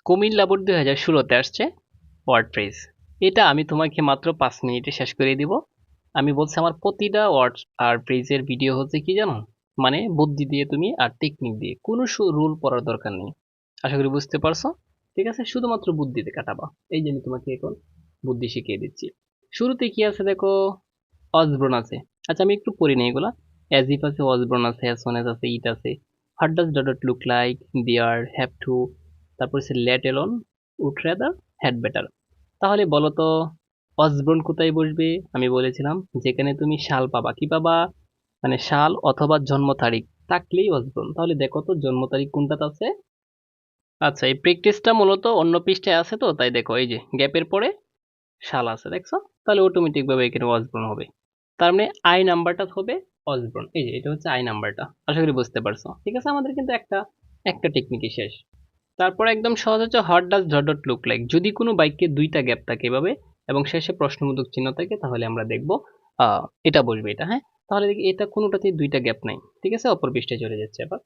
Comilla board 2016-তে আসছে WordPress. এটা আমি তোমাকে মাত্র 5 মিনিটে শেষ করে দিব। আমি বলছি আমার প্রতিটা ওয়ার্ড আর প্রেজের ভিডিও হচ্ছে কি জানো, মানে বুদ্ধি দিয়ে তুমি আর টেকনিক দিয়ে, কোনো রুল পড়ার দরকার নেই। আশা করি বুঝতে পারছো। ঠিক আছে, শুধুমাত্র বুদ্ধিতে কাটাবা। এই যে আমি তোমাকে এখন বুদ্ধি শিখিয়ে দিচ্ছি। শুরুতে কি আছে দেখো, অসবর্ন আছে। আচ্ছা আমি একটু পড়ি নেই এগুলা। অ্যাজ ইফ আছে, অসবর্ন আছে, অ্যাজ সোন অ্যাজ আছে, ইট আছে। What does that look like, there, have to, তারপর হচ্ছে let alone, would rather, had better. তাহলে বলো তো অসবর্ন কোথায় বসবে? আমি বলেছিলাম যেখানে তুমি সাল পাবা, কি পাবা, মানে সাল অথবা জন্ম তারিখ থাকলেই অসবর্ন। তাহলে দেখো তো জন্ম তারিখ কোনটাতে আছে। আচ্ছা এই প্র্যাকটিসটা মূলত অন্য পৃষ্ঠায় আছে, তো তাই দেখো এই যে গ্যাপের পরে সাল আছে, দেখছো? তাহলে অটোমেটিক ভাবে এখানে অসবর্ন হবে। তার মানে আই নাম্বারটা হবে অসবর্ন। এই যে এটা হচ্ছে আই নাম্বারটা। আশা করি বুঝতে পারছো। ঠিক আছে, আমাদের কিন্তু একটা একটা টেকনিকই শেষ। তারপর একদম সহজ হচ্ছে what does dot dot look like. যদি কোনো বাক্যে দুইটা গ্যাপ থাকে এভাবে এবং শেষে প্রশ্নবোধক চিহ্ন থাকে, তাহলে আমরা দেখবো এটা বসবে এটা। হ্যাঁ, তাহলে দেখি এটা কোনোটাতেই দুইটা গ্যাপ নাই। ঠিক আছে, অপর পৃষ্ঠায় চলে যাচ্ছে আবার।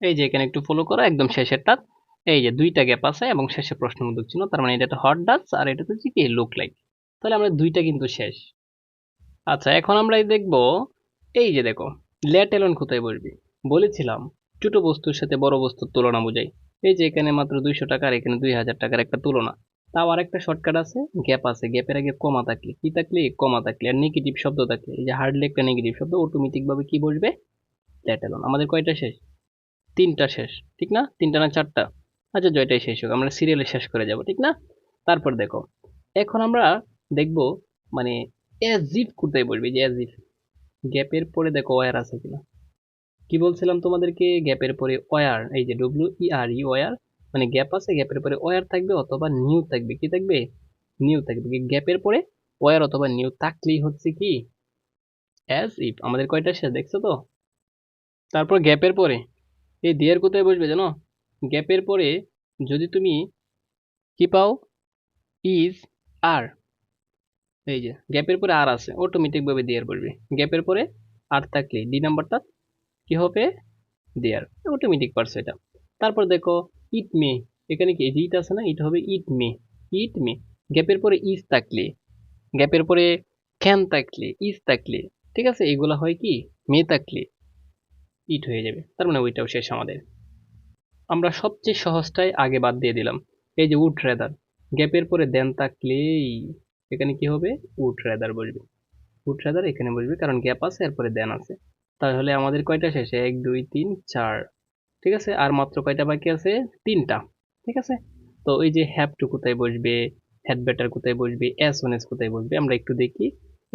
এই যে এখানে একটু ফলো করো, একদম শেষেরটা এই যে দুইটা গ্যাপ আছে এবং শেষে প্রশ্নবোধক চিহ্ন, তার মানে এটা একটা হট ডাচ আর এটা হচ্ছে কি লুক লাইক। তাহলে আমরা দুইটা কিন্তু শেষ। আচ্ছা এখন আমরা এই দেখবো, এই যে দেখো লেট এলন কোথায় বসবে। বলেছিলাম ছোট বস্তুর সাথে বড় বস্তুর তুলনা বোঝাই। এই যে এখানে মাত্র 200 টাকা আর এখানে 2000 টাকার একটা তুলনা। তাও আরেকটা শর্টকাট আছে, গ্যাপ আছে, গ্যাপের আগে কমা থাকলে কি থাকলে, কমা থাকলে আর নেগেটিভ শব্দ থাকলে, এই যে হার্ডলি একটা নেগেটিভ শব্দ, অটোমেটিক ভাবে কি বসবে, লেট এলন। আমাদের কয়টা শেষ? তিনটা শেষ। ঠিক না? তিনটা না চারটা? আচ্ছা জয়টাই শেষ হোক, আমরা সিরিয়ালে শেষ করে যাব। ঠিক না? তারপর দেখো এখন আমরা দেখব, মানে অ্যাজ ইফ কোথায় বলবি, যে অ্যাজ ইফ গ্যাপের পরে দেখো ওয়ার আছে কিনা। কি বলছিলাম তোমাদেরকে, গ্যাপের পরে ওয়ার, এই যে ডব্লিউ ই আর ই ওয়ার, মানে গ্যাপ আছে, গ্যাপের পরে ওয়ার থাকবে অথবা নিউ থাকবে। কি থাকবে? নিউ থাকবে। গ্যাপের পরে ওয়ার অথবা নিউ থাকলেই হচ্ছে কি অ্যাজ ইফ। আমাদের কয়টা শেষ দেখছো তো? তারপর গ্যাপের পরে এই দিয়ার কোথায় বসবে জানো? গ্যাপের পরে যদি তুমি কি পাও, ইজ, আর, এই যে গ্যাপের পরে আর আছে, অটোমেটিক ভাবে দেয়ার বসবে। গ্যাপের পরে আর থাকলে ডি নাম্বারটা কি হবে, দেয়ার। অটোমেটিক পারছো এটা। তারপর দেখো ইট মে, এখানে কি ইট আছে না, ইট হবে ইট মে। ইট মে, গ্যাপের পরে ইজ থাকলে, গ্যাপের পরে ক্যান থাকলে, ইজ থাকলে, ঠিক আছে, এগুলা হয় কি মে থাকলে ইট হয়ে যাবে। তার মানে ওইটাও শেষ আমাদের। আমরা সবচেয়ে সহজটাই আগে বাদ দিয়ে দিলাম। এই যে উড রেদার, গ্যাপের পরে দেন থাকলেই এখানে কি হবে, উড রেদার বসবে। উড রেদার এখানে বসবে কারণ গ্যাপ আছে এরপরে দেন আছে। তাহলে আমাদের কয়টা শেষে, 1 2 3 4। ঠিক আছে, আর মাত্র কয়টা বাকি আছে, তিনটা। ঠিক আছে, তো এই যে হ্যাভ টু কোথায় বসবে, হ্যাড বেটার কোথায় বসবে, অ্যাজ সোন এজ কোথায় বসবে, আমরা একটু দেখি।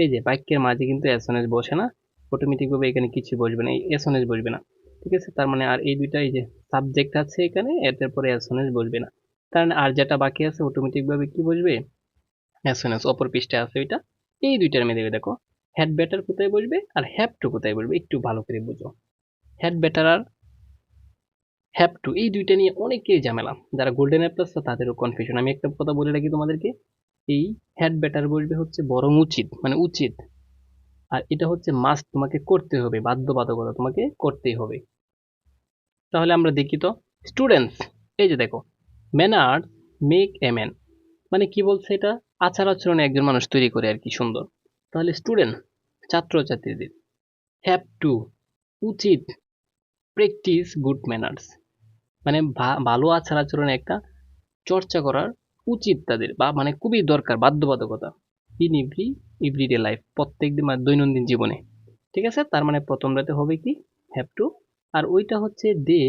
এই যে বাক্যের মাঝে কিন্তু অ্যাজ সোন এজ বসে না, অটোমেটিক ভাবে এখানে কিছু বসবে না, অ্যাজ সোন এজ বসবে না। ঠিক আছে, তার মানে আর এই দুইটা, এই যে সাবজেক্ট আছে এখানে, এটার পরে অ্যাজ সোন এজ বসবে না। তার মানে আর যেটা বাকি আছে অটোমেটিক ভাবে কি বসবে, অ্যাজ সোন এজ। অপর পৃষ্ঠায় আছে ওইটা। এই দুইটার মধ্যে দেখো হ্যাড বেটার কোথায় বসবে আর হ্যাভ টু কোথায় বসবে, একটু ভালো করে বুঝো। হ্যাড বেটার আর হ্যাভ টু এই দুইটা নিয়ে অনেকেই ঝামেলা, যারা গোল্ডেন অ্যাপ্লাস তাদেরও কনফিউশন। আমি একটা কথা বলে রাখি তোমাদেরকে, এই হ্যাড বেটার বসবে হচ্ছে বরং উচিত, মানে উচিত। আর এটা হচ্ছে মাস্ট, তোমাকে করতে হবে, বাধ্যবাধকতা, তোমাকে করতেই হবে। তাহলে আমরা দেখি তো, স্টুডেন্টস, এই যে দেখো ম্যানার্স মেক এ ম্যান, মানে কি বলছে এটা, আচার আচরণে একজন মানুষ তৈরি করে আর কি, সুন্দর। তাহলে স্টুডেন্ট ছাত্রছাত্রীদের, হ্যাভ টু উচিত, প্র্যাকটিস গুড ম্যানার্স, মানে ভালো আচার আচরণে একটা চর্চা করার উচিত তাদের, বা মানে খুবই দরকার, বাধ্যবাধকতা। ইন এভরিডে লাইফ, প্রত্যেক দিন মানে দৈনন্দিন জীবনে। ঠিক আছে, তার মানে প্রথমটাতে হবে কি হ্যাভ টু, আর ওইটা হচ্ছে they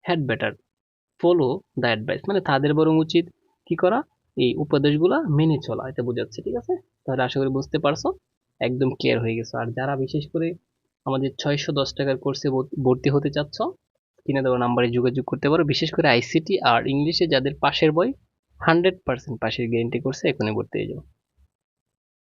had better follow the advice, মানে তাদের বরং উচিত কি করা, এই উপদেশগুলা মেনে চলা, এটা বোঝাচ্ছে। ঠিক আছে, তাহলে আশা করি বুঝতে পারছো, একদম ক্লিয়ার হয়ে গেছে। আর যারা বিশেষ করে আমাদের 610 টাকার কোর্সে ভর্তি হতে চাচ্ছ, কিনে দেওয়া নাম্বারে যোগাযোগ করতে পারো। বিশেষ করে আইসিটি আর ইংলিশে যাদের পাশের বই 100% পাশের গ্যারেন্টি করছে, এখনই ভর্তি হয়ে যাও।